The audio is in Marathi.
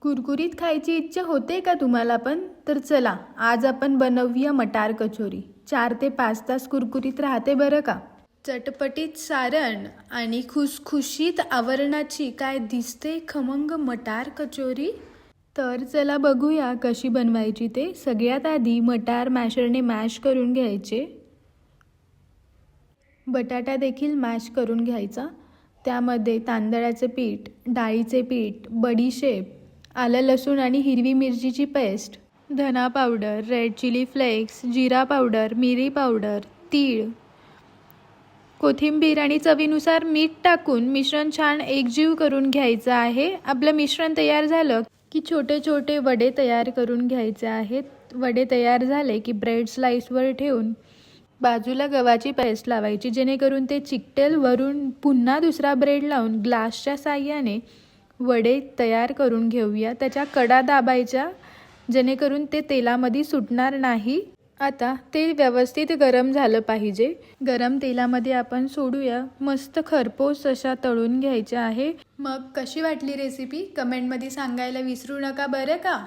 कुरकुरीत खायची इच्छा होते का तुम्हाला पण? तर चला आज आपण बनवूया मटार कचोरी. 4 ते 5 तास कुरकुरीत राहते बरं का. चटपटीत सारण आणि खुसखुशीत आवरणाची काय दिसते खमंग मटार कचोरी. तर चला बघूया कशी बनवायची ते. सगळ्यात आधी मटार मॅशरने मॅश करून घ्यायचे. बटाटा देखील मॅश करून घ्यायचा. त्यामध्ये तांदळाचे पीठ, डाळीचे पीठ, बडीशेप, आलं लसूण आणि हिरवी मिरचीची पेस्ट, धना पावडर, रेड चिली फ्लेक्स, जिरा पावडर, मिरी पावडर, तीळ, कोथिंबीर आणि चवीनुसार मीठ टाकून मिश्रण छान एकजीव करून घ्यायचं आहे. आपलं मिश्रण तयार झालं की छोटे छोटे वडे तयार करून घ्यायचे आहेत. वडे तयार झाले की ब्रेड स्लाइसवर ठेवून बाजूला गव्हाची पेस्ट लावायची जेणेकरून ते चिकटेल. वरून पुन्हा दुसरा ब्रेड लावून ग्लासच्या साहाय्याने वडे तयार करून घेऊया. त्याच्या कडा दाबायच्या जेणेकरून ते तेलामध्ये सुटणार नाही. आता तेल व्यवस्थित गरम झालं पाहिजे. गरम तेलामध्ये आपण सोडूया. मस्त खरपूस अशा तळून घ्यायच्या आहे. मग कशी वाटली रेसिपी कमेंटमध्ये सांगायला विसरू नका बरं का.